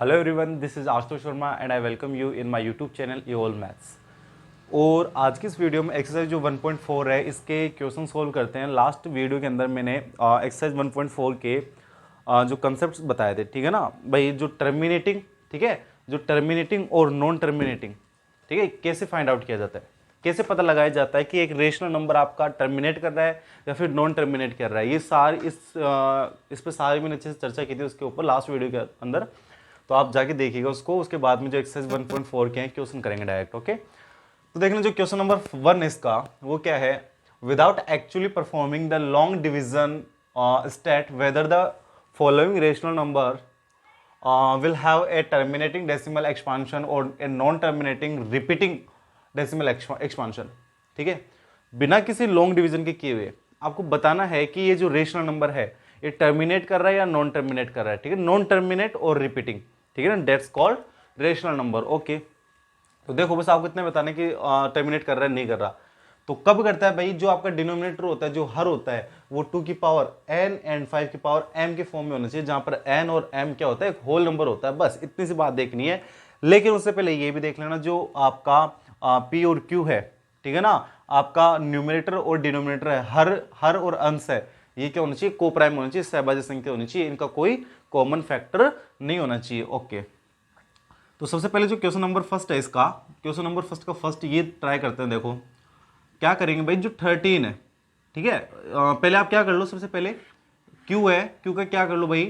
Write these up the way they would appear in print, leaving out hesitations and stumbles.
Hello everyone, this is Ashutosh Sharma and I welcome you in my YouTube channel yol maths. और आज की इस video में एक्सरसाइज जो 1.4 है इसके क्वेश्चन सोल्व करते हैं। लास्ट वीडियो के अंदर मैंने एक्सरसाइज 1.4 के जो कंसेप्ट्स बताए थे, ठीक है ना भाई। जो टर्मिनेटिंग, ठीक है, जो टर्मिनेटिंग और नॉन टर्मिनेटिंग, ठीक है, कैसे फाइंड आउट किया जाता है, कैसे पता लगाया जाता है कि एक रेशनल नंबर आपका टर्मिनेट कर रहा है या फिर नॉन टर्मिनेट कर रहा है। ये सारी इस पे सारी मैंने अच्छे से चर्चा की थी उसके ऊपर लास्ट वीडियो के अंदर, तो आप जाके देखिएगा उसको। उसके बाद में जो एक्सरसाइज 1.4 के हैं क्वेश्चन करेंगे डायरेक्ट। ओके, तो देख लें जो क्वेश्चन नंबर 1 इसका वो क्या है। Without actually performing the long division state whether the following rational number will have a terminating decimal expansion or a non-terminating repeating decimal expansion। ठीक है, बिना किसी लॉन्ग डिवीजन के किए हुए आपको बताना है कि ये जो रेशनल नंबर है ये टर्मिनेट कर रहा है या नॉन टर्मिनेट कर रहा है। ठीक है, नॉन टर्मिनेट और रिपीटिंग, ठीक है ना, that's called rational number. Okay, तो देखो बस आपको इतने बताने कि टर्मिनेट कर रहा है नहीं कर रहा। तो कब करता है भाई, जो आपका डिनोमिनेटर होता है, जो हर होता है, वो 2 की पावर n एंड 5 की पावर m के फॉर्म में होना चाहिए, जहां पर n और m क्या होता है, एक होल नंबर होता है। बस इतनी सी बात देखनी है। लेकिन उससे पहले ये भी देख लेना, जो आपका p और q है, ठीक है ना, आपका न्यूमिनेटर और डिनोमिनेटर है, हर और अंश है, ये क्या होना चाहिए, को प्राइम होना चाहिए, सहभाज्य संख्या होनी चाहिए, इनका कोई कॉमन फैक्टर नहीं होना चाहिए। ओके, तो सबसे पहले जो क्वेश्चन नंबर फर्स्ट है इसका, क्वेश्चन नंबर फर्स्ट का फर्स्ट ये ट्राई करते हैं। देखो क्या करेंगे भाई, जो 13 है, ठीक है, पहले आप क्या कर लो, सबसे पहले क्यू है, क्यू का क्या कर लो भाई,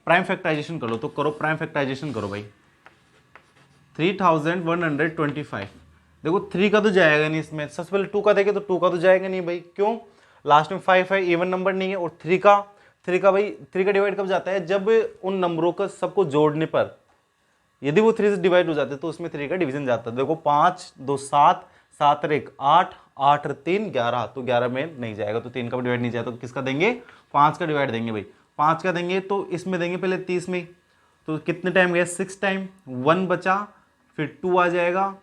प्राइम फैक्टराइजेशन कर लो। तो करो प्राइम फैक्टराइजेशन करो भाई, 3125। देखो 3 का तो जाएगा नहीं इसमें, सबसे पहले 2 का देखे तो 2 का तो जाएगा नहीं भाई, क्यों, लास्ट में 5 है, इवन नंबर नहीं है। और 3 का भाई, 3 का डिवाइड कब जाता है, जब उन नंबरों का सबको जोड़ने पर यदि वो 3 से डिवाइड हो जाते तो उसमें 3 का डिवीजन जाता है। देखो 5 2 7, 7 और 1 8, 8 और 3 11, तो 11 में नहीं जाएगा, तो 3 का डिवाइड नहीं जाएगा, तो किसका देंगे, 5 का डिवाइड देंगे भाई। 5 का देंगे तो इसमें देंगे पहले 30 में, तो कितने टाइम गया, 6 टाइम, 1 बचा, फिर 2 आ जाएगा,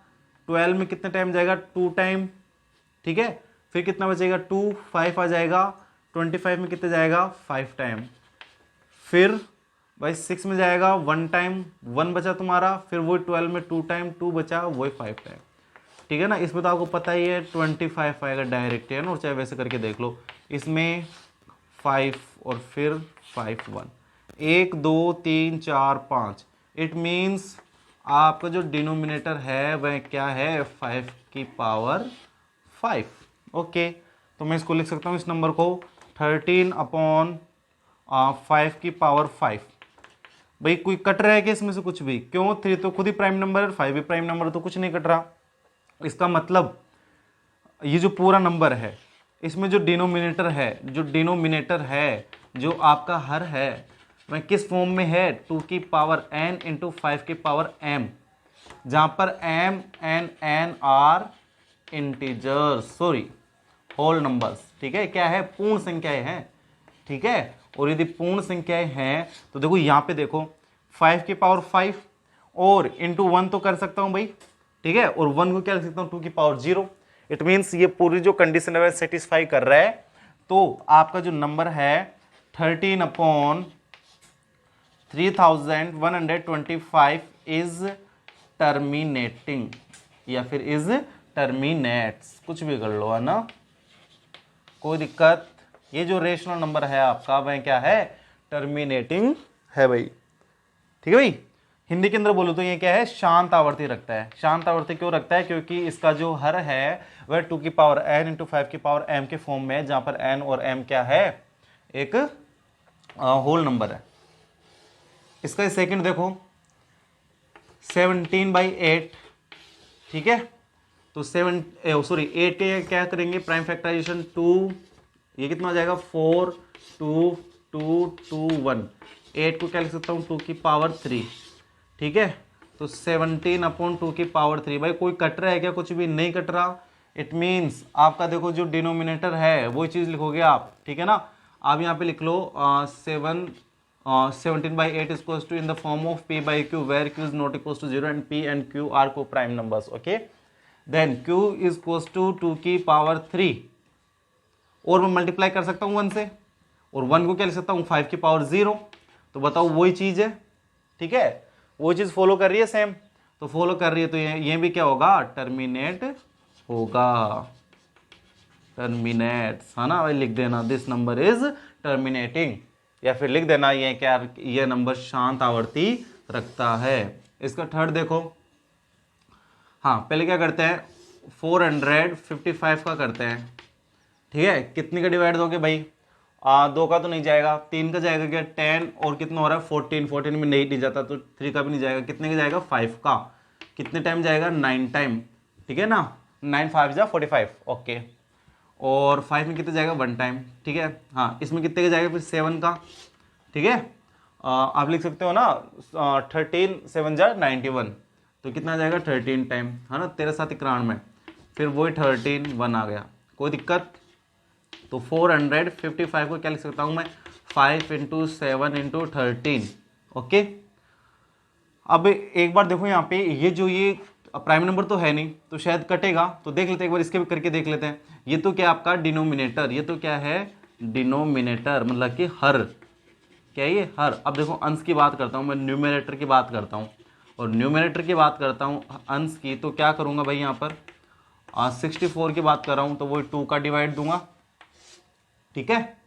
12 में कितने टाइम जाएगा, 2 टाइम, ठीक है, फिर कितना बचेगा 2, 5 आ जाएगा, 25 में कितने जाएगा, 5 टाइम, फिर भाई 6 में जाएगा 1 टाइम, 1 बचा तुम्हारा, फिर वही 12 में 2 टाइम, 2 बचा, वही 5 टाइम, ठीक है ना। इसमें तो आपको पता ही है 25 आएगा डायरेक्ट, है ना, और चाहे वैसे करके देख लो, इसमें 5 और फिर 5 1, 1 2 3 4 5, इट मीन्स आपका जो डिनोमिनेटर है वह क्या है, 5 की पावर 5। ओके, तो मैं इसको लिख सकता हूँ, इस नंबर को 13/5 की पावर 5। भाई कोई कट रहा है कि इसमें से कुछ भी, क्यों, 3 तो खुद ही प्राइम नंबर है, 5 भी प्राइम नंबर है, तो कुछ नहीं कट रहा। इसका मतलब ये जो पूरा नंबर है इसमें जो डिनोमिनेटर है, जो आपका हर है, वह किस फॉर्म में है, 2 की पावर n इंटू 5 की पावर m, जहां पर m n n are integers, sorry whole numbers, ठीक है, क्या है, पूर्ण संख्याएं हैं, ठीक है। और यदि पूर्ण संख्याएं हैं तो देखो यहां पे देखो 5 की पावर 5 और इंटू 1 तो कर सकता हूं भाई, ठीक है, और 1 को क्या लिख सकता हूं, 2 की पावर 0। इट मीन्स ये पूरी जो कंडीशन है सेटिस्फाई कर रहा है। तो आपका जो नंबर है 13/3125 इज टर्मिनेटिंग, या फिर इज टर्मिनेट्स, कुछ भी कर लो, है ना, कोई दिक्कत। ये जो रेशनल नंबर है आपका वह क्या है, टर्मिनेटिंग है भाई, ठीक है भाई। हिंदी के अंदर बोलो तो ये क्या है, शांत आवर्ती रखता है। शांत आवर्ती क्यों रखता है, क्योंकि इसका जो हर है वह 2 की पावर n इंटू 5 की पावर m के फॉर्म में है, जहां पर n और m क्या है, एक होल नंबर है। इसका सेकंड देखो 17/8, ठीक है, तो 8 के क्या करेंगे, प्राइम फैक्टराइजेशन 2, ये कितना हो जाएगा, 4 2 2 2 1, 8 को क्या लिख सकता हूँ, 2 की पावर 3, ठीक है, तो 17/2 की पावर 3। भाई कोई कट रहा है क्या, कुछ भी नहीं कट रहा। इट मीन्स आपका देखो जो डिनोमिनेटर है वही चीज़ लिखोगे आप, ठीक है ना। आप यहाँ पे लिख लो 17/8 is to in the form of p by q where q is not equals to 0 and p and q are co-prime numbers। okay, then q is equals to 2 की पावर 3, और मैं मल्टीप्लाई कर सकता हूँ 1 से, और 1 को क्या लिख सकता हूँ, 5 की पावर 0। तो बताओ वही चीज़ है, ठीक है, वो चीज़ फॉलो कर रही है सेम, तो फॉलो कर रही है तो ये भी क्या होगा, टर्मिनेट होगा, टर्मिनेट्स, है ना भाई, लिख देना दिस नंबर इज टर्मिनेटिंग, या फिर लिख देना ये क्या, ये नंबर शांत आवर्ती रखता है। इसका थर्ड देखो, हाँ पहले क्या करते हैं, 455 का करते हैं, ठीक है, कितने का डिवाइड दोगे भाई, दो का तो नहीं जाएगा, तीन का जाएगा क्या, 10 और कितना हो रहा है 14, 14 में नहीं जाता तो 3 का भी नहीं जाएगा, कितने का जाएगा 5 का, कितने टाइम जाएगा 9 टाइम, ठीक है ना, 9 5 जा 45, ओके, और 5 में कितने जाएगा 1 टाइम, ठीक है, हाँ इसमें कितने का जाएगा फिर 7 का, ठीक है, आप लिख सकते हो ना 13 7 जा 91, तो कितना जाएगा 13 टाइम, है ना, 13 में, फिर वही 13 1 आ गया, कोई दिक्कत, तो 455 को क्या लिख सकता हूँ मैं, 5 इंटू 7 इंटू 13, ओके। अब एक बार देखो यहाँ पे ये प्राइम नंबर तो है नहीं तो शायद कटेगा, तो देख लेते हैं एक बार, इसके भी करके देख लेते हैं। ये तो क्या आपका डिनोमिनेटर, ये तो क्या है डिनोमिनेटर, मतलब कि हर, क्या है ये हर। अब देखो अंश की बात करता हूँ मैं, न्यूमरेटर की बात करता हूँ, और न्यूमरेटर की बात करता हूँ अंश की, तो क्या करूँगा भाई यहाँ पर 64 की बात कर रहा हूँ तो वही 2 का डिवाइड दूंगा, ठीक है,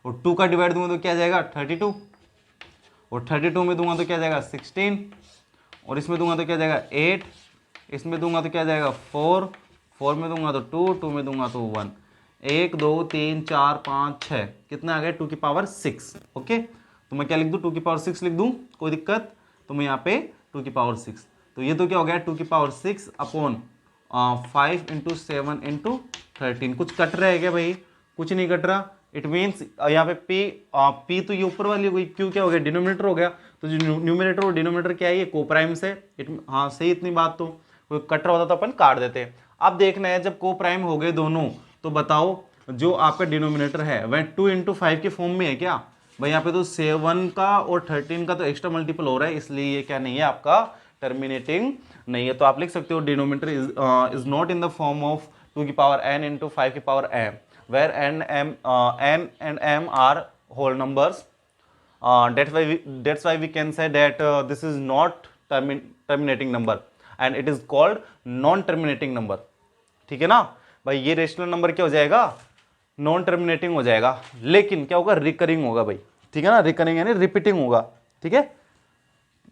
और 2 का डिवाइड दूंगा तो क्या जाएगा 32, और 32 में दूंगा तो क्या जाएगा 16, और इसमें दूंगा तो क्या जाएगा 8, इसमें दूंगा तो क्या जाएगा 4, 4 में दूंगा तो 2, 2 में दूंगा तो 1, 1 2 3 4 5 6, कितना आ गया 2 की पावर 6, ओके। तो मैं क्या लिख दूँ 2 की पावर 6 लिख दूँ, कोई दिक्कत, तो मैं यहाँ पे 2 की पावर 6, तो ये तो क्या हो गया 2 की पावर 6 अपॉन 5 इंटू 7 इंटू 13, कुछ कट रहा है क्या भाई, कुछ नहीं कट रहा, इट मीन्स यहाँ पे पी तो ये ऊपर वाली हो गई, क्यों क्या हो गया डिनोमिनेटर हो गया, तो जो न्यूमरेटर और डिनोमिनेटर क्या है ये कोप्राइम्स है, हाँ सही, इतनी बात, तो कोई कट रहा होता तो अपन काट देते। अब देखना है जब कोप्राइम हो गए दोनों, तो बताओ जो आपका डिनोमिनेटर है वह 2 इंटू 5 के फॉर्म में है क्या भाई, यहाँ पे तो 7 का और 13 का तो एक्स्ट्रा मल्टीपल हो रहा है, इसलिए ये क्या नहीं है आपका टर्मिनेटिंग नहीं है। तो आप लिख सकते हो denominator is not in the form of 2 की पावर n इंटू 5 की power m, where n and m are whole numbers. That's why we can say that this is not terminating number and it is called non-terminating number, ठीक है ना भाई। ये rational number क्या हो जाएगा, non terminating हो जाएगा, लेकिन क्या होगा रिकरिंग होगा भाई, ठीक है ना, रिकरिंग यानी रिपीटिंग होगा, ठीक है,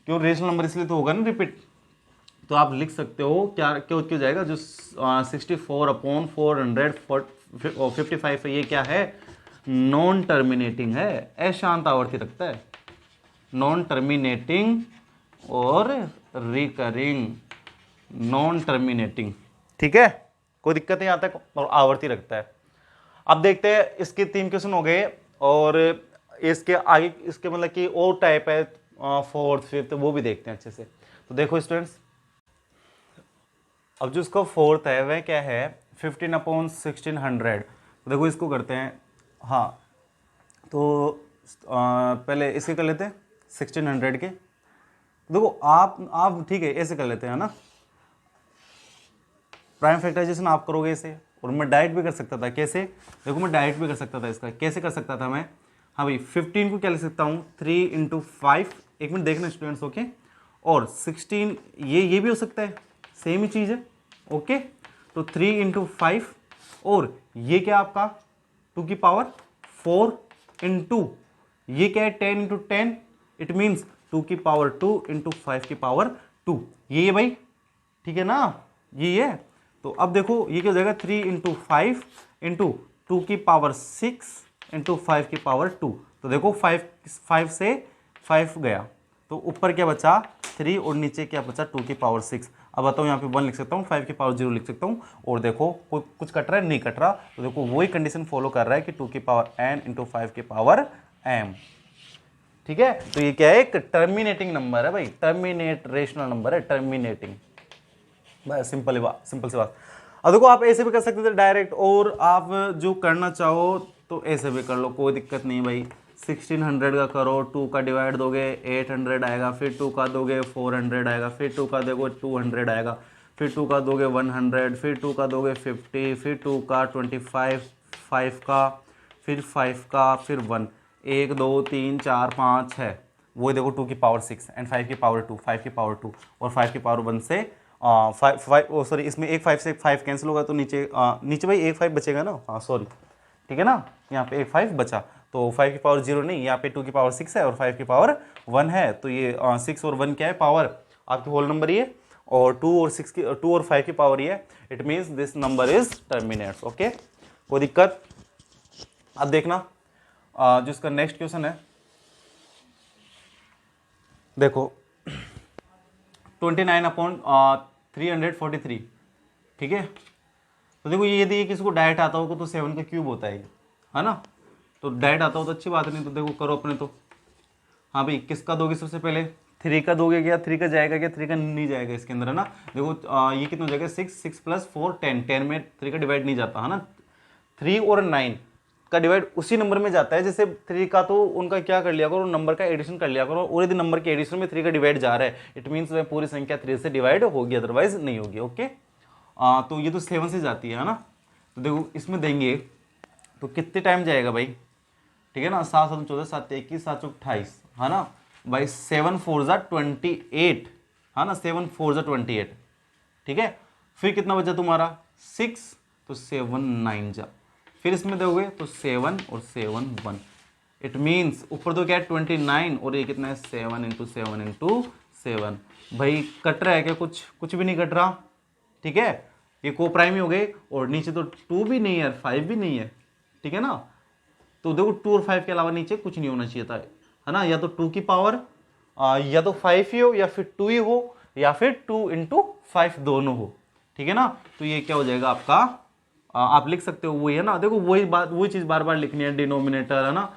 क्यों रेशनल नंबर इसलिए तो होगा ना रिपीट। तो आप लिख सकते हो क्या क्यों क्यों जाएगा, जो 64 अपॉन 455 है ये क्या है, नॉन टर्मिनेटिंग है, अशांत आवर्ती रखता है, नॉन टर्मिनेटिंग और रिकरिंग, नॉन टर्मिनेटिंग, ठीक है, कोई दिक्कत नहीं आता, और आवर्ती रखता है। अब देखते हैं इसके 3 क्वेश्चन हो गए, और इसके आगे इसके मतलब कि और टाइप है 4th 5th, वो भी देखते हैं अच्छे से। तो देखो स्टूडेंट्स, अब जो इसका 4th है वह क्या है 15 अपॉन 1600, तो देखो इसको करते हैं, हाँ तो पहले इसके कर लेते हैं 1600 के, देखो आप ठीक है ऐसे कर लेते हैं ना, प्राइम फैक्टराइजेशन आप करोगे इसे, और मैं डायरेक्ट भी कर सकता था, कैसे देखो मैं डायरेक्ट भी कर सकता था, इसका कैसे कर सकता था मैं, हाँ भाई 15 को क्या लिख सकता हूँ 3 इंटू 5, एक मिनट देखना स्टूडेंट्स, ओके, और 16 ये भी हो सकता है, सेम ही चीज़ है, ओके, तो 3 इंटू 5, और ये क्या आपका 2 की पावर 4 इंटू ये क्या है 10 इंटू 10, इट मीन्स 2 की पावर 2 इंटू 5 की पावर 2, ये भाई, ठीक है ना, ये है। तो अब देखो ये क्या हो जाएगा 3 इंटू 5 इंटू 2 की पावर 6 इंटू 5 की पावर 2, तो देखो 5 से 5 गया, तो ऊपर क्या बचा 3 और नीचे क्या बचा 2 की पावर 6। अब बताओ यहाँ पे 1 लिख सकता हूँ, 5 की पावर 0 लिख सकता हूँ, और देखो कोई कुछ कट रहा है नहीं कट रहा, तो देखो वही कंडीशन फॉलो कर रहा है कि 2 की पावर n इंटू 5 की पावर m, ठीक है। तो ये क्या है एक टर्मिनेटिंग नंबर है भाई, टर्मिनेट रेशनल नंबर है, टर्मिनेटिंग, बस सिंपल सी बात। अब देखो आप ऐसे भी कर सकते थे डायरेक्ट, और आप जो करना चाहो तो ऐसे भी कर लो, कोई दिक्कत नहीं भाई। 1600 का करो, 2 का डिवाइड दोगे 800 आएगा, फिर 2 का दोगे 400 आएगा, फिर 2 का दोगे 200 आएगा, फिर 2 का दोगे 100, फिर 2 का दोगे 50, फिर 2 का 25, 5 का, फिर 5 का, फिर 1, 1 2 3 4 5 6, वो देखो 2 की पावर 6 एंड 5 की पावर 2, 5 की पावर 2 और 5 की पावर 1 से 5 सॉरी इसमें एक 5 से 5 कैंसिल होगा तो नीचे भाई एक 5 बचेगा ना, हाँ सॉरी, ठीक है ना, यहाँ पे एक 5 बचा, तो 5 की पावर 0 नहीं, यहाँ पे 2 की पावर 6 है और 5 की पावर 1 है, तो ये 6 और 1 क्या है, पावर आपकी होल नंबर ही है, और 2 और 5 की पावर ही है, it means this number is terminates. Okay, कोई दिक्कत? अब देखना जो इसका नेक्स्ट क्वेश्चन है, देखो 29/343, ठीक है, तो देखो ये यदि किसी को डायरेक्ट आता होगा तो 7 का क्यूब होता है ना, तो डायरेक्ट आता हो तो अच्छी बात नहीं, तो देखो करो अपने तो। हाँ भाई, किसका दोगे सबसे पहले, 3 का दोगे क्या, 3 का जाएगा क्या, 3 का नहीं जाएगा इसके अंदर, है ना। देखो ये कितना हो जाएगा, 6 + 4 10, 10 में 3 का डिवाइड नहीं जाता, है ना। 3 और 9 का डिवाइड उसी नंबर में जाता है, जैसे 3 का तो उनका क्या कर लिया करो, नंबर का एडिशन कर लिया करो, और यदि नंबर के एडिशन में 3 का डिवाइड जा रहा है, इट मीन्स वह पूरी संख्या 3 से डिवाइड होगी, अदरवाइज नहीं होगी। ओके, तो ये तो 7 से जाती है ना, तो देखो इसमें देंगे तो कितने टाइम जाएगा भाई, ठीक है ना, 7 7 14 7 21 7 28, है ना भाई, 7 4 ज़ा 28, है ना, 7 4 ज़ा 28, ठीक है। फिर कितना बचा तुम्हारा 6, तो 7 9 जा, फिर इसमें दोगे तो 7 और 7 1, इट मीन्स ऊपर तो क्या है 29 और ये कितना है 7 × 7 × 7, भाई कट रहा है क्या, कुछ भी नहीं कट रहा, ठीक है, ये को प्राइम ही हो गए, और नीचे तो 2 भी नहीं है 5 भी नहीं है, ठीक है ना, तो देखो 2 और 5 के अलावा नीचे कुछ नहीं होना चाहिए था, है ना, या तो 2 की पावर या तो 5 ही हो, या फिर 2 ही हो, या फिर 2 × 5 दोनों हो, ठीक है ना, तो ये क्या हो जाएगा आपका, आप लिख सकते हो वही, है ना, देखो वही चीज़ बार बार लिखनी है, डिनोमिनेटर, है ना,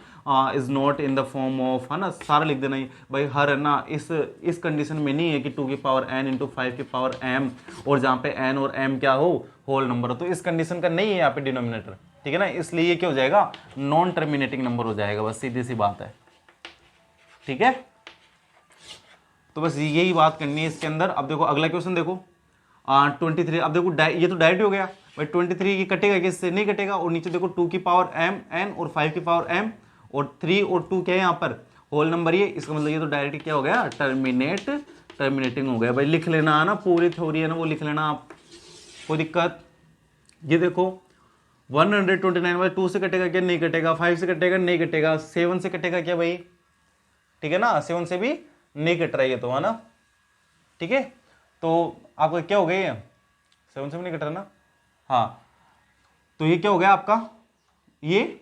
is not in the form of, है ना, सारा लिख देना ही भाई, हर, है ना, इस कंडीशन में नहीं है कि 2 की पावर n × 5 की पावर m, और जहाँ पे n और m क्या हो, होल नंबर हो, तो इस कंडीशन का नहीं है यहाँ पे डिनोमिनेटर, ठीक है ना, इसलिए ये क्या हो जाएगा, नॉन टर्मिनेटिंग नंबर हो जाएगा, बस सीधी सी बात है, ठीक है। तो बस यही बात करनी है इसके अंदर। अब देखो अगला क्वेश्चन देखो 23, अब देखो ये तो डायरेक्ट हो गया भाई, 23 की कटेगा किससे, नहीं कटेगा, और नीचे देखो 2 की पावर m n और 5 की पावर m, और 3 और 2 क्या है यहाँ पर, होल नंबर ये, इसका मतलब ये तो डायरेक्ट क्या हो गया, टर्मिनेटिंग हो गया भाई, लिख लेना, है ना, पूरी थ्योरी है ना वो लिख लेना आप, कोई दिक्कत। ये देखो 129 2 से कटेगा क्या, नहीं कटेगा, 5 से कटेगा नहीं कटेगा, 7 से कटेगा क्या भाई, ठीक है ना, 7 से भी नहीं कट रहा है ये तो, है ना, ठीक है, तो आपका क्या हो गया, 7 से भी नहीं कट रहा ना, हाँ, तो ये क्या हो गया आपका, ये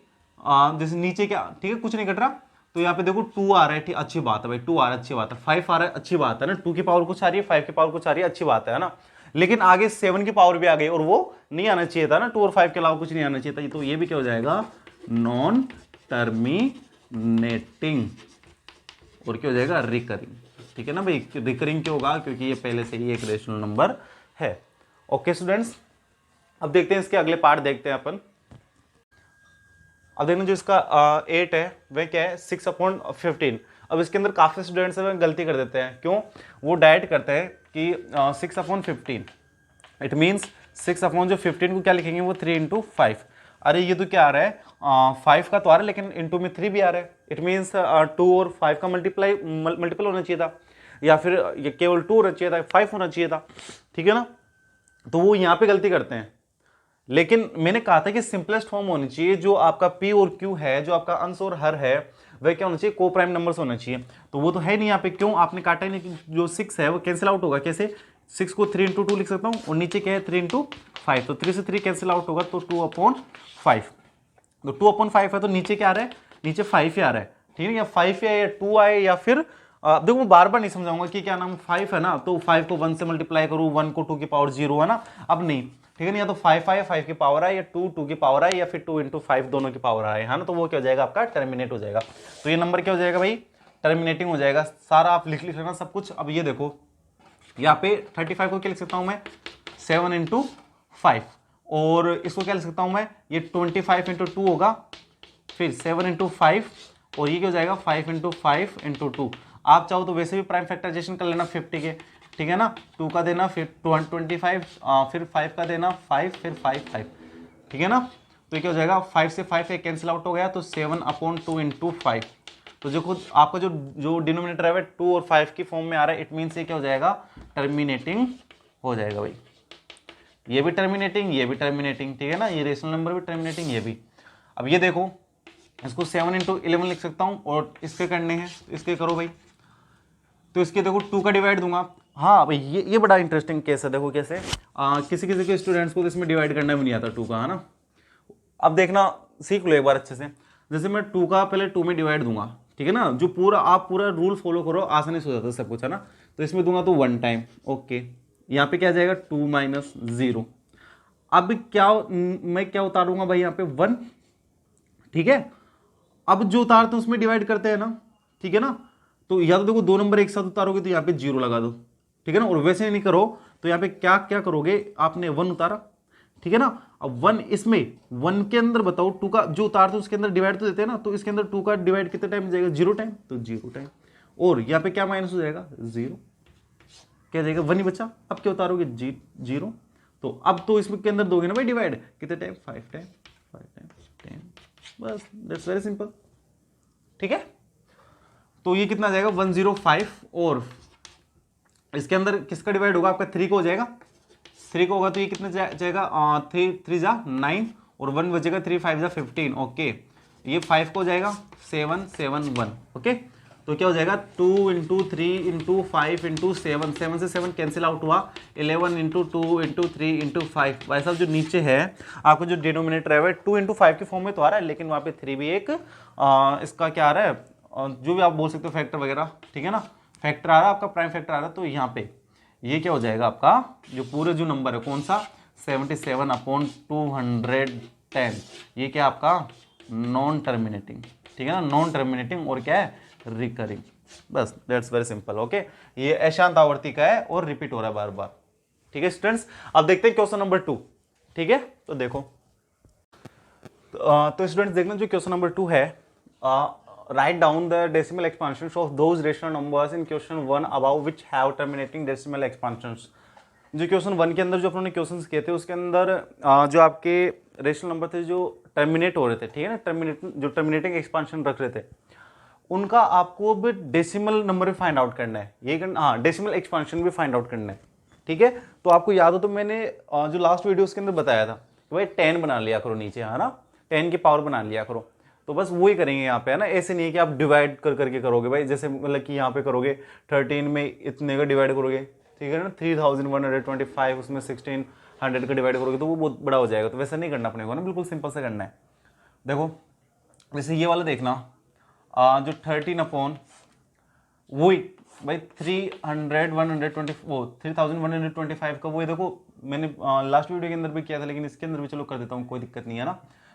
जैसे नीचे क्या, ठीक है, कुछ नहीं कट रहा, तो यहाँ पे देखो 2 आ रहा है, ठीक, अच्छी बात है भाई, 2 आ रहा है अच्छी बात है, 5 आ रहा है अच्छी बात है ना, 2 की पावर कुछ आ रही है, 5 की पावर कुछ आ रही है, अच्छी बात है ना, लेकिन आगे 7 की पावर भी आ गई और वो नहीं आना चाहिए था ना, 2 और 5 के अलावा कुछ नहीं आना चाहिए था, तो ये भी क्या हो जाएगा, नॉन टर्मिनेटिंग, और क्या हो जाएगा, रिकरिंग, ठीक है ना भाई, रिकरिंग क्यों होगा, क्योंकि ये पहले से ही एक रेशनल नंबर है। ओके स्टूडेंट्स, अब देखते हैं इसके अगले पार्ट देखते हैं अपन। अब देखना जो इसका 8 है वह क्या है, 6/15। अब इसके अंदर काफी स्टूडेंट्स हैं गलती कर देते हैं, क्यों, वो डायरेक्ट करते हैं कि 6/15, इट मीन्स 6/15 को क्या लिखेंगे, वो 3 × 5, अरे ये तो क्या आ रहा है, 5 का तो आ रहा है लेकिन इंटू में 3 भी आ रहा है, इट मीन्स 2 और 5 का मल्टीपल होना चाहिए था, या फिर ये केवल 2 होना चाहिए था, 5 होना चाहिए था, ठीक है ना, तो वो यहाँ पे गलती करते हैं। लेकिन मैंने कहा था कि सिंपलेस्ट फॉर्म होनी चाहिए, जो आपका P और Q है, जो आपका अंश और हर है, वह क्या होना चाहिए, को प्राइम नंबर्स होना चाहिए, तो वो तो है नहीं यहाँ पे, क्यों, आपने काटा ही नहीं, कि जो 6 है वो कैंसिल आउट होगा, कैसे, 6 को 3 × 2 लिख सकता हूँ, और नीचे क्या है 3 × 5, तो 3 से 3 कैंसिल आउट होगा, तो 2/5, तो 2/5 है, तो नीचे क्या आ रहा है, नीचे 5 ही आ रहा है, ठीक है, या 5 आए या 2 आए, या फिर देखो मैं बार बार नहीं समझाऊंगा कि क्या नाम 5 है ना, तो 5 को 1 से मल्टीप्लाई करूँ, 1 को 2 की पावर 0, है ना, अब नहीं, ठीक है ना, या तो 5 आए, 5 की पावर आए, या 2 की पावर आए, या फिर 2 × 5 दोनों की पावर आए, है ना, तो वो क्या हो जाएगा आपका, टर्मिनेट हो जाएगा, तो ये नंबर क्या हो जाएगा भाई, टर्मिनेटिंग हो जाएगा, सारा आप लिख लेना सब कुछ। अब ये देखो यहाँ पे 35 को क्या लिख सकता हूँ मैं, 7 × 5, और इसको क्या लिख सकता हूँ मैं, ये 25 × 2 होगा, फिर 7 × 5, और ये क्या हो जाएगा 5 × 5 × 2, आप चाहो तो वैसे भी प्राइम फैक्टराइजेशन कर लेना 50 के, ठीक है ना, 2 का देना, फिर 25, फिर 5 का देना 5, फिर 5 5, ठीक है ना, तो ये क्या हो जाएगा 5 से 5 कैंसिल आउट हो गया, तो 7/2 × 5, तो जो खुद आपका जो जो डिनोमिनेटर है 2 और 5 की फॉर्म में आ रहा है, इट मीन्स ये क्या हो जाएगा, टर्मिनेटिंग हो जाएगा भाई। ये भी टर्मिनेटिंग, ये भी टर्मिनेटिंग, ठीक है ना, ये रेशनल नंबर भी टर्मिनेटिंग, ये भी। अब ये देखो, इसको 7 × 11 लिख सकता हूँ, और इसके करने हैं, इसके करो भाई। तो इसके देखो 2 का डिवाइड दूंगा। हाँ भाई, ये बड़ा इंटरेस्टिंग केस है, देखो कैसे किसी किसी के स्टूडेंट्स को तो इसमें डिवाइड करना भी नहीं आता 2 का, है ना। अब देखना, सीख लो एक बार अच्छे से। जैसे मैं 2 का पहले 2 में डिवाइड दूंगा, ठीक है ना, जो पूरा आप पूरा रूल फॉलो करो, आसानी से हो जाता है सब कुछ, है ना। तो इसमें दूंगा तो 1 टाइम, ओके। यहाँ पे क्या आ जाएगा 2 - 0। अब क्या मैं क्या उतारूंगा भाई, यहाँ पे 1, ठीक है। अब जो उतारते हैं उसमें डिवाइड करते हैं ना, ठीक है ना। तो या तो देखो 2 नंबर एक साथ उतारोगे तो यहाँ पे 0 लगा दो, ठीक है ना। और वैसे नहीं करो तो यहाँ पे क्या क्या करोगे, आपने 1 उतारा, ठीक है ना। अब 1 इसमें 1 के अंदर बताओ 2 का जो उतारते उसके अंदर डिवाइड तो देते हैं ना, तो इसके अंदर 2 का डिवाइड कितने टाइम जाएगा, 0 टाइम, तो 0 टाइम। और यहाँ पे क्या माइनस हो जाएगा, 0, क्या जाएगा 1 ही बचा। अब क्या उतारोगे, 0। तो अब तो इसमें के अंदर दोगे ना भाई डिवाइड, कितने टाइम, 5 टाइम, 5 टाइम 10, बस दैट्स वेरी सिंपल, ठीक है। तो ये कितना जाएगा 105, और इसके अंदर किसका डिवाइड होगा, आपका 3 को हो जाएगा, 3 को होगा तो ये कितने जाएगा, 3 जा 9, और 1 बचेगा, 3 5 जा 15, ओके। ये 5 को हो जाएगा 7 7 1, ओके। तो क्या हो जाएगा 2 × 3 × 5 × 7, 7 से 7 कैंसिल आउट हुआ, 11 × 2 × 3 × 5। भाई साहब जो नीचे है आपको जो डिनोमिनेटर है 2 × 5 की फॉर्म में तो आ रहा है, लेकिन वहाँ पे 3 भी एक इसका क्या आ रहा है, जो भी आप बोल सकते हो फैक्टर वगैरह, ठीक है ना, फैक्टर आ रहा है आपका, प्राइम फैक्टर आ रहा है। तो यहाँ पे ये क्या हो जाएगा आपका, जो पूरे जो नंबर है कौन सा, 77/210, ये क्या आपका नॉन टर्मिनेटिंग, ठीक है ना, नॉन टर्मिनेटिंग, और क्या है, रिकरिंग, बस दैट्स वेरी सिंपल, ओके। ये अशांत आवर्ती का है और रिपीट हो रहा है बार बार, ठीक है स्टूडेंट्स। अब देखते हैं क्वेश्चन नंबर 2, ठीक है। तो देखो, तो स्टूडेंट्स देखना, जो क्वेश्चन नंबर 2 है, write down the decimal expansions of those rational numbers in question 1 above which have terminating decimal expansions। जो क्वेश्चन 1 के अंदर जो अपने क्वेश्चंस किए थे उसके अंदर जो आपके रेशनल नंबर थे जो टर्मिनेट हो रहे थे, ठीक है ना, टर्मिनेटिंग एक्सपांशन रख रहे थे, उनका आपको भी डेसिमल नंबर भी फाइंड आउट करना है, ये हाँ डेसिमल एक्सपांशन भी फाइंड आउट करना है, ठीक है। तो आपको याद हो तो मैंने जो लास्ट वीडियो उसके अंदर बताया था कि भाई 10 बना लिया करो नीचे, है ना, 10 की पावर बना लिया करो। तो बस वही करेंगे यहाँ पे, है ना। ऐसे नहीं है कि आप डिवाइड कर करके करोगे भाई, जैसे मतलब कि यहाँ पे करोगे 13 में इतने का डिवाइड करोगे, ठीक है ना, 3125, उसमें 1600 का डिवाइड करोगे तो वो बहुत बड़ा हो जाएगा। तो वैसे नहीं करना अपने को ना, बिल्कुल सिंपल से करना है। देखो वैसे ये वाला देखना, जो 13 वही भाई 3125 का, वो देखो मैंने लास्ट वीडियो के अंदर भी किया था, लेकिन इसके अंदर भी चलो कर देता हूँ, कोई दिक्कत नहीं है ना।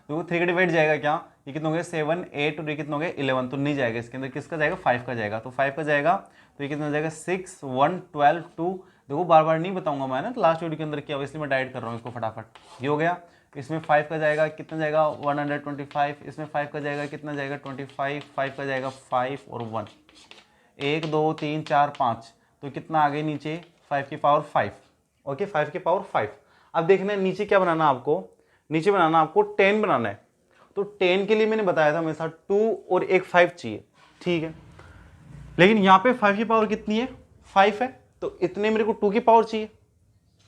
देखो 3 का डिवाइड जाएगा क्या, ये कितने हो गए 7 8, और ये कितने हो गए 11, तो नहीं जाएगा इसके अंदर, किसका जाएगा 5 का जाएगा। तो 5 का जाएगा तो ये कितना हो जाएगा 6 1 12 2। देखो बार बार नहीं बताऊंगा मैं ना, लास्ट वीडियो के अंदर किया, इसलिए मैं डाइट कर रहा हूँ इसको फटाफट। ये हो गया, इसमें 5 का जाएगा कितना जाएगा 125, इसमें 5 का जाएगा कितना जाएगा 25, 5 का जाएगा 5 और 1, 1 2 3 4 5, तो कितना आ गए नीचे 5 की पावर 5, ओके 5 की पावर 5। अब देखना है नीचे क्या बनाना आपको, नीचे बनाना आपको 10 बनाना है। तो 10 के लिए मैंने बताया था मेरे साथ 2 और एक 5 चाहिए, ठीक है। लेकिन यहाँ पे 5 की पावर कितनी है 5 है, तो इतने मेरे को 2 की पावर चाहिए,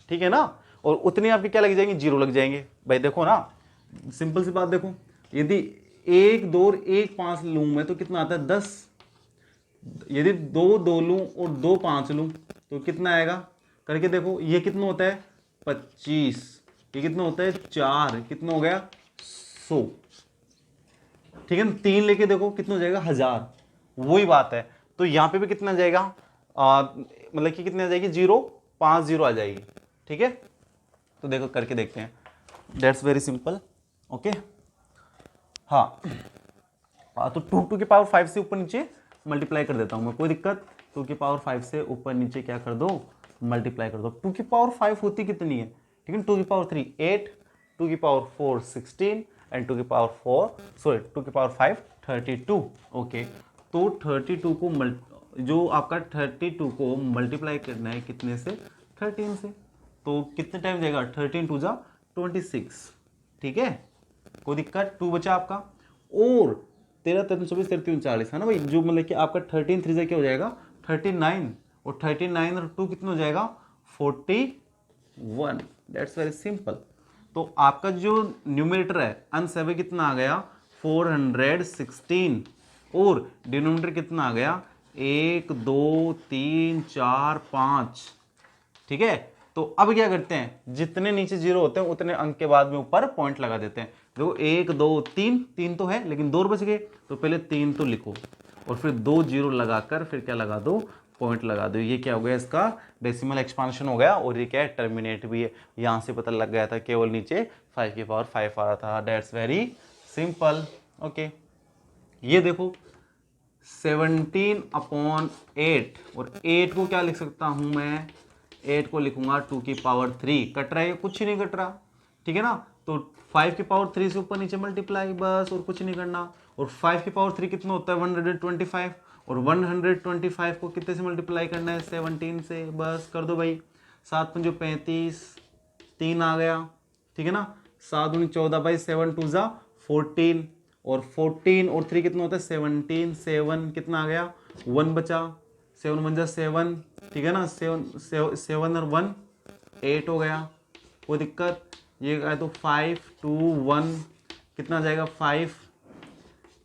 ठीक है ना। और उतने आपके क्या लग जाएंगे 0 लग जाएंगे भाई। देखो ना सिंपल सी बात, देखो यदि 1 2 और 1 5 लूं मैं तो कितना आता है 10, यदि 2 2 लूं और 2 5 लूं तो कितना आएगा करके देखो, ये कितना होता है 25, ये कितना होता है 4, कितना हो गया 100, ठीक है ना। 3 लेके देखो कितना हो जाएगा 1000, वही बात है। तो यहाँ पे भी कितना जाएगा मतलब कि कितने आ जाएगी 0 5 0 आ जाएगी, ठीक है। तो देखो करके देखते हैं, दैट्स वेरी सिंपल, ओके। हाँ तो 2 की पावर 5 से ऊपर नीचे मल्टीप्लाई कर देता हूं मैं, कोई दिक्कत। 2 की पावर 5 से ऊपर नीचे क्या कर दो मल्टीप्लाई कर दो। 2 की पावर 5 होती कितनी है, ठीक है, 2 की पावर 3 8, 2 की पावर 4 16, एंड 2 की पावर 2 की पावर 5 32, ओके। तो 32 को जो आपका 32 को मल्टीप्लाई करना है कितने से 13 से, तो कितने टाइम जाएगा 13 2 26, ठीक है, कोई दिक्कत। 2 बचा आपका, और 13 13 24 13 39 है ना भाई, जो मतलब कि आपका 13 3 से क्या हो जाएगा 39, और 39 और 2 कितना हो जाएगा 41। That's very simple. तो आपका जो न्यूमरेटर है अंश है कितना आ गया 416, और डिनोमिनेटर कितना आ गया 1 2 3 4 5। ठीक है, तो अब क्या करते हैं, जितने नीचे जीरो होते हैं उतने अंक के बाद में ऊपर पॉइंट लगा देते हैं। देखो 1 2 3, 3 तो है लेकिन 2 और बच गए, तो पहले 3 तो लिखो और फिर 2 जीरो लगाकर फिर क्या लगा दो, पॉइंट लगा दो। ये क्या हो गया, इसका डेसिमल एक्सपांशन हो गया, और ये क्या है टर्मिनेट भी है। यहां से पता लग गया था केवल नीचे 5 की पावर 5 आ रहा था। That's very simple. ओके, ये देखो 17/8, और 8 को क्या लिख सकता हूं मैं, 8 को लिखूंगा 2 की पावर 3। कट रहा है, कुछ ही नहीं कट रहा, ठीक है ना। तो 5 की पावर 3 से ऊपर नीचे मल्टीप्लाई, बस, और कुछ नहीं करना। और 5 की पावर 3 कितना होता है 125, और 125 को कितने से मल्टीप्लाई करना है 17 से, बस कर दो भाई। 7 पंजो 35, 3 आ गया, ठीक है ना। 7 दूनी 14 बाई 7 2 जा 14, और 14 और 3 कितना होता है 17, 7 कितना आ गया 1 बचा, 7 1 जा 7, ठीक है ना। 7 और 1 8 हो गया, कोई दिक्कत। ये आया तो 5 2 1 कितना जाएगा 5,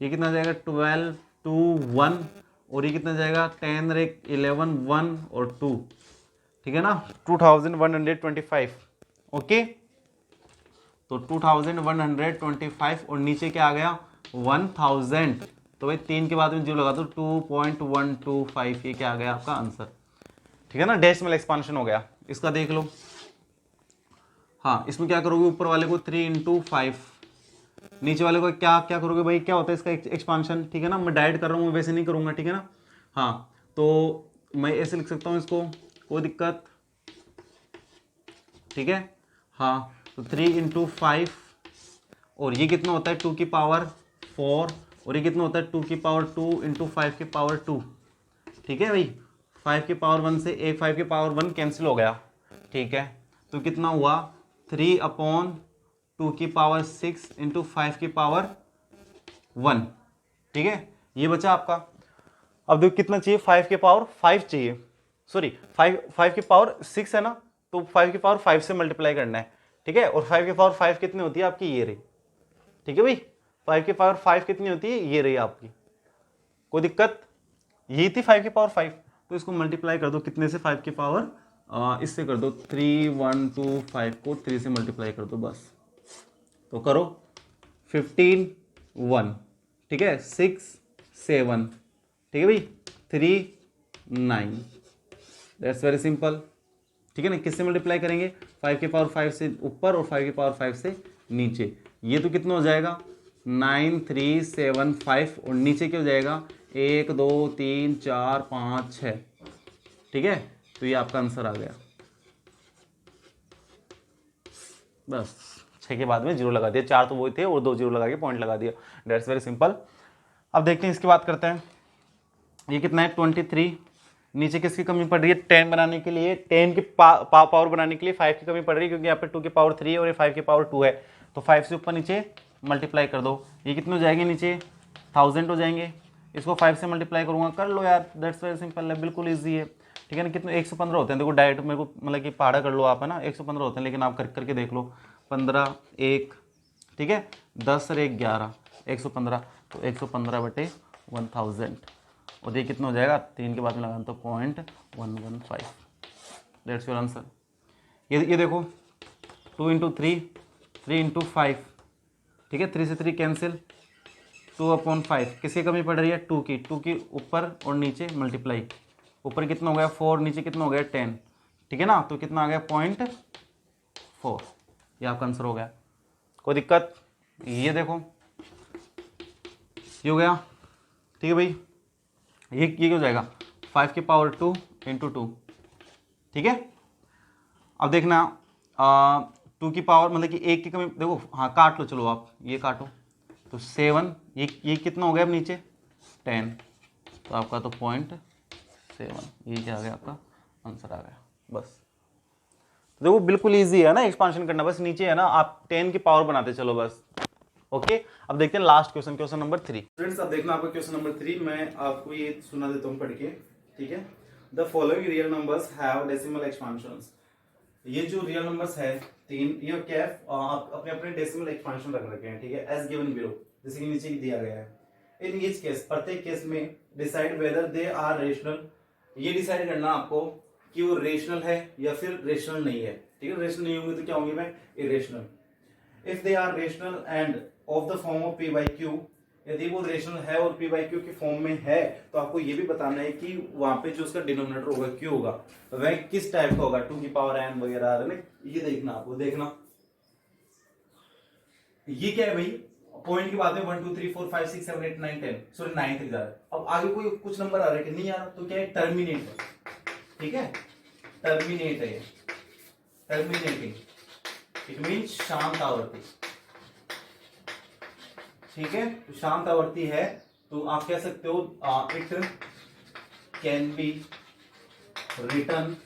ये कितना जाएगा 12 2 1, और ये कितना जाएगा 10 और 11 1 और 2, ठीक है ना। 2125। ओके, तो 2125, और नीचे क्या आ गया 1000। तो भाई 3 के बाद में जीरो लगा दो 2.125, ये क्या आ गया आपका आंसर, ठीक है ना। डेसिमल एक्सपांशन हो गया। इसका देख लो, हाँ इसमें क्या करोगे, ऊपर वाले को 3 × 5, नीचे वाले को क्या क्या करोगे भाई, क्या होता है इसका एक्सपांशन, ठीक है ना। मैं डायरेक्ट कर रहा हूँ, वैसे नहीं करूंगा, ठीक है ना। हाँ, तो मैं ऐसे लिख सकता हूँ इसको, कोई दिक्कत, ठीक है। हाँ, तो 3 × 5, और ये कितना होता है 2 की पावर 4, और ये कितना होता है 2 की पावर 2 × 5 की पावर 2, ठीक है भाई। 5 की पावर 1 से एक 5 की पावर 1 कैंसिल हो गया, ठीक है। तो कितना हुआ 3/2 की पावर 6 × 5 की पावर 1, ठीक है। ये बचा आपका। अब देखो कितना चाहिए, 5 की पावर 5 चाहिए, सॉरी 5 की पावर 6 है ना, तो 5 की पावर 5 से मल्टीप्लाई करना है, ठीक है। और 5 की पावर 5 कितनी होती है आपकी, ये रही, ठीक है भाई। 5 की पावर 5 कितनी होती है, ये रही आपकी, कोई दिक्कत। यही थी 5 की पावर 5, तो इसको मल्टीप्लाई कर दो कितने से, 5 की पावर इससे कर दो 3125 को 3 से मल्टीप्लाई कर दो बस। तो करो 15 1, ठीक है, 6 7, ठीक है भाई, 3 9। दैट्स वेरी सिंपल, ठीक है ना। किससे मल्टीप्लाई करेंगे, 5 की पावर 5 से ऊपर और 5 की पावर 5 से नीचे। ये तो कितना हो जाएगा 9 3 7 5, और नीचे क्या हो जाएगा 1 2 3 4 5 6, ठीक है। तो ये आपका आंसर आ गया, बस 6 के बाद में जीरो लगा दिया, 4 तो वो थे और 2 जीरो लगा के पॉइंट लगा दिया। That's very simple. अब देखते हैं इसकी बात करते हैं। ये कितना है 23, नीचे किसकी कमी पड़ रही है 10 बनाने के लिए, 10 की पावर बनाने के लिए 5 की कमी पड़ रही है, क्योंकि यहाँ पे 2 की पावर 3 है और ये 5 की पावर 2 है। तो 5 से ऊपर नीचे मल्टीप्लाई कर दो, ये कितने हो जाएंगे नीचे 1000 हो जाएंगे। इसको 5 से मल्टीप्लाई करूंगा, कर लो यार, दैट्स वेरी सिंपल है, बिल्कुल ईजी है, ठीक है ना। कितने 115 होते हैं, देखो डायरेक्ट मेरे को मतलब कि पहाड़ा कर लो आप, है ना। 115 होते हैं, लेकिन आप करके देख लो, 15 1, ठीक है, 10 और 1 11, 115, तो 115/1000, और ये कितना हो जाएगा 3 के बाद में लगाना तो 0.115। That's your answer. ये देखो 2 × 3 3 × 5, ठीक है, 3 से 3 कैंसिल, 2/5, किसकी कमी पड़ रही है 2 की ऊपर और नीचे मल्टीप्लाई, ऊपर कितना हो गया 4, नीचे कितना हो गया 10, ठीक है ना। तो कितना आ गया 0.4, ये आपका आंसर हो गया, कोई दिक्कत। ये देखो ये हो गया, ठीक है भाई। ये क्या हो जाएगा 5 की पावर 2 × 2, ठीक है। अब देखना 2 की पावर मतलब कि 1 की कमी, देखो हाँ काट लो, चलो आप ये काटो, तो 7, ये कितना हो गया अब नीचे 10, तो आपका तो 0.7, ये क्या आ गया आपका आंसर आ गया, बस। तो देखो बिल्कुल ईजी है ना एक्सपांशन करना, बस नीचे है ना आप 10 की पावर बनाते चलो बस। ओके, अब देखते हैं last question, question number 3। Students अब देखना आपका क्वेश्चन नंबर 3, मैं आपको ये सुना देता हूँ पढ़ के, ठीक है। The following real numbers have decimal expansions. ये जो रियल नंबर्स है 3, ये क्या है, आप अपने अपने डेसिमल एक्सपांशन रख रखे हैं, ठीक है, एज गिवन बिलो, जैसे कि नीचे दिया गया है। इन ईच केस, प्रत्येक केस में decide whether they are rational, ये डिसाइड करना आपको कि वो रेशनल है या फिर रेशनल नहीं है, ठीक है। रेशनल नहीं होंगे तो क्या होंगे मैं, irrational. If they are rational and of the form of p by q, यदि वो रेशनल है और पी बाई क्यू के फॉर्म में है, तो आपको ये भी बताना है कि वहां पे जो उसका डिनोमिनेटर होगा क्यू होगा, वह किस टाइप का होगा, 2 की पावर n वगैरह आ रहा है, ये देखना आपको, देखना ये क्या है भाई, पॉइंट की बात है 1 2 3 4 5 6 7 8 9 10, सॉरी 9 तक जा रहा है। अब आगे कोई कुछ नंबर आ रहा है कि नहीं आ रहा, तो क्या है, टर्मिनेट है, ठीक है, टर्मिनेट है, टर्मिनेटिंग, इट मीन्स शांत आवर्ती, ठीक है। तो शांत आवर्ती है, तो आप कह सकते हो it can be written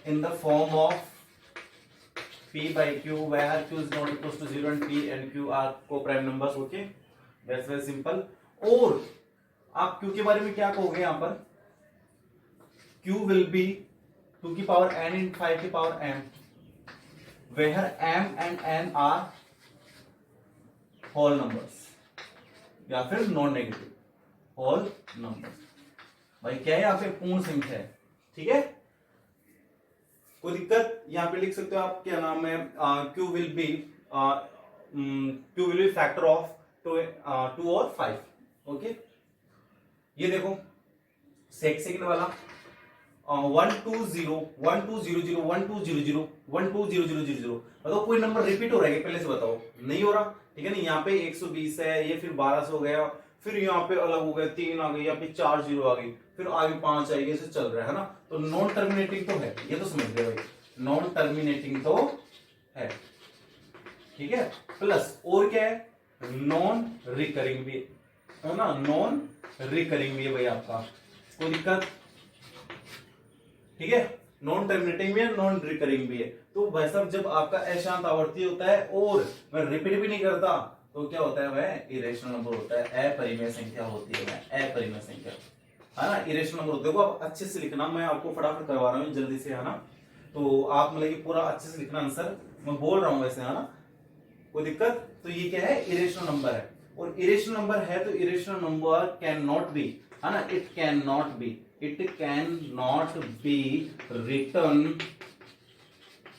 in the form of p by q where q is not equals to 0 and p and q are co-prime numbers, okay, that's very simple। और आप q के बारे में क्या कहोगे यहां पर, q will be 2 की पावर n in 5 की power m, where m and n are whole numbers या फिर नॉन नेगेटिव होल नंबर्स। भाई क्या है, यहाँ पे पूर्ण संख्या है, ठीक है, कोई दिक्कत, यहाँ पे लिख सकते हो आप, क्या नाम है, Q will be factor of 2 और 5, ओके। ये देखो सेकंड वाला 1 2 0 1 2 0 0 1 2 0 0 1 2 0 0 0 0, बताओ कोई नंबर रिपीट हो रहा है पहले से, बताओ, नहीं हो रहा, ठीक है ना। यहाँ पे 120 है, ये फिर 1200 हो गया, फिर यहाँ पे अलग हो गया 3 आ गई, यहाँ पे 4 जीरो आ गई, फिर आगे 5 आएगी, ऐसे चल रहा है ना। तो नॉन टर्मिनेटिंग तो है, ये तो समझ गए भाई, नॉन टर्मिनेटिंग तो है, ठीक है। प्लस और क्या है, नॉन रिकरिंग भी है ना, नॉन रिकरिंग भी है भाई आपका, कोई दिक्कत, ठीक है, नॉन टर्मिनेटिंग भी है, नॉन रिकरिंग भी है। तो वैसा जब आपका अशांत आवर्ती होता है और वह रिपीट भी नहीं करता, तो क्या होता है, वह इरेशनल नंबर होता है, अपरिमेय संख्या होती है, वह अपरिमेय संख्या है ना, इरेशनल नंबर होता है। देखो आप अच्छे से लिखना, मैं आपको फटाफट करवा रहा हूँ जल्दी से, है ना, तो आप मतलब कि पूरा अच्छे से लिखना आंसर, मैं बोल रहा हूँ वैसे, है ना, कोई दिक्कत। तो ये क्या है, इरेशनल नंबर है, और इरेशनल नंबर है तो irrational number can not be, है ना, it can not be written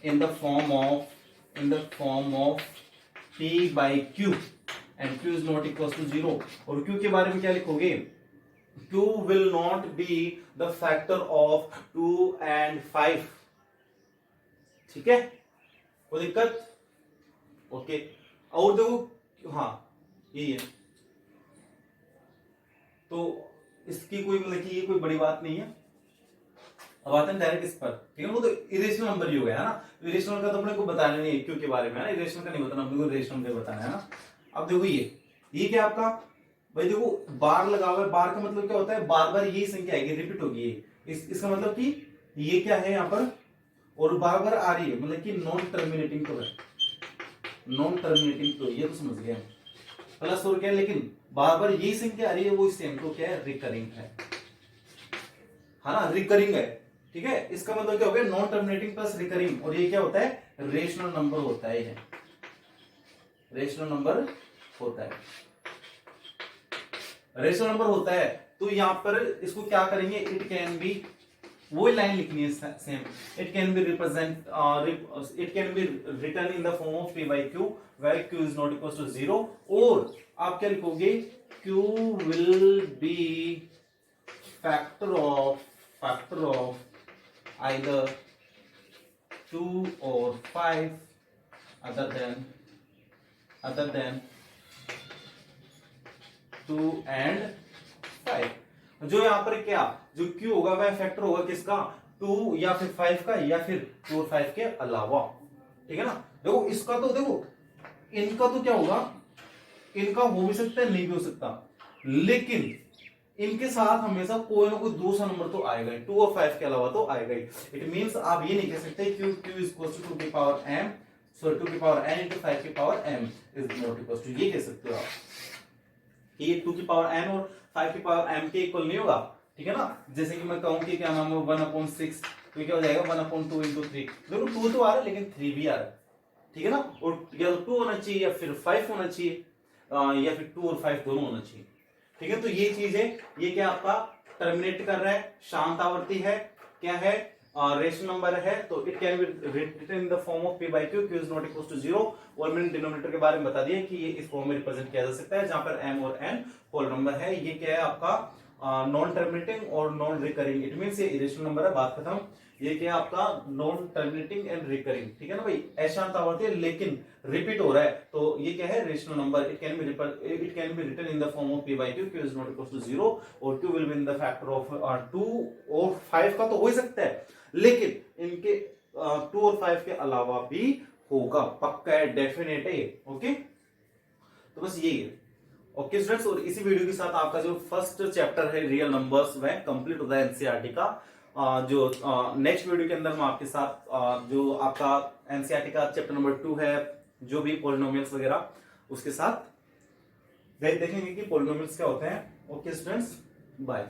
in the form of p by q and q is not equals to 0। और q के बारे में क्या लिखोगे, q will not be the factor of 2 and 5, ठीक है, कोई दिक्कत, ओके। और देखो हाँ यही है, तो इसकी कोई मतलब कि ये कोई बड़ी बात नहीं है। अब आते हैं डायरेक्ट इस पर, ठीक है, वो तो इरेशनल नंबर ही हो गया, है ना, इरेशनल का तो अपने को बताना नहीं है, क्यों के बारे में, है ना, इरेशनल का नहीं बताना अपने को, इरेशनल का बताना है ना। अब देखो ये क्या आपका, भाई देखो बार लगा हुआ है, बार का मतलब क्या होता है, बार बार यही संख्या आएगी, रिपीट होगी, इसका मतलब कि ये क्या है यहाँ पर, और बार बार आ रही है, मतलब कि नॉन टर्मिनेटिंग तो है, नॉन टर्मिनेटिंग तो ये तो समझ गए, प्लस और क्या है, लेकिन बार बार यही संख्या आ रही है, वो सेम, तो क्या है, रिकरिंग है ना, रिकरिंग है, ठीक है। इसका मतलब क्या हो गया, नॉन टर्मिनेटिंग प्लस रिकरिंग, और ये क्या होता है, रेशनल नंबर होता है, ये रेशनल नंबर होता है, रेशनल नंबर होता है। तो यहां पर इसको क्या करेंगे, इट कैन बी, वही लाइन लिखनी है same, it can be it can be written in the form of p by q where q is not equals to 0, और आप क्या लिखोगे, q will be factor of either 2 or 5 other than 2 and 5। जो यहां पर क्या, जो Q होगा वह फैक्टर होगा किसका, 2 या फिर 5 का, या फिर 2 और 5 के अलावा, ठीक है ना। देखो इसका तो देखो, इनका तो क्या होगा, इनका हो भी सकता है, नहीं भी हो सकता, लेकिन इनके साथ हमेशा कोई ना कोई दूसरा नंबर तो आएगा, 2 और 5 के अलावा तो आएगा ही। इट मींस आप ये नहीं कह सकते क्यू इज इक्वल टू 2 की पावर m, सॉरी 2 की पावर n इंटू 5 की power m is not equal to, ये कह सकते हो आप कि ये 2 की पावर n और 5 की पावर m के इक्वल नहीं होगा, ठीक है ना। जैसे कि मैं कहूं कि क्या नाम है 1/6, तो क्या हो जाएगा 1/2 इंटू 3, देखो 2 तो आ रहा है लेकिन 3 भी आ रहा है, ठीक है ना। और या तो 2 होना चाहिए या फिर 5 होना चाहिए, या फिर 2 और 5 दोनों होना चाहिए, ठीक है। तो ये चीज है, ये क्या आपका टर्मिनेट कर रहा है, शांत आवर्ती है, क्या है, रेशनल नंबर है, तो it can be written in the form of p by q, q is not equal to 0। और मैंने डिनोमिनेटर के बारे में बता दिया कि ये इस फॉर्म में रिप्रेजेंट किया जा सकता है जहां पर m और n होल नंबर है। ये क्या है आपका नॉन टर्मिनेटिंग और नॉन रिकरिंग, इट मींस ये इरेशनल नंबर है, बात खत्म। ये क्या है आपका नॉन टर्मिनेटिंग एंड रिकरिंग, ठीक है ना भाई, अशांत आवर्ती है लेकिन रिपीट हो रहा है, तो ये क्या है rational number, it can be written in the form of p by q, q is not equal to 0, और q will be in the factor of 2 और 5 का तो हो ही सकता है, लेकिन इनके 2 और 5 के अलावा भी होगा, पक्का है, डेफिनेट है ये, ओके। तो बस यही है, ओके स्टूडेंट्स। और इसी वीडियो के साथ आपका जो फर्स्ट चैप्टर है रियल नंबर्स वह कंप्लीट होता है एनसीईआरटी का। जो नेक्स्ट वीडियो के अंदर मैं आपके साथ जो आपका एनसीईआरटी का चैप्टर नंबर 2 है, जो भी पॉलिनोमियल्स वगैरह, उसके साथ देखेंगे कि पॉलिनोमियल्स क्या होते हैं। Okay students, bye.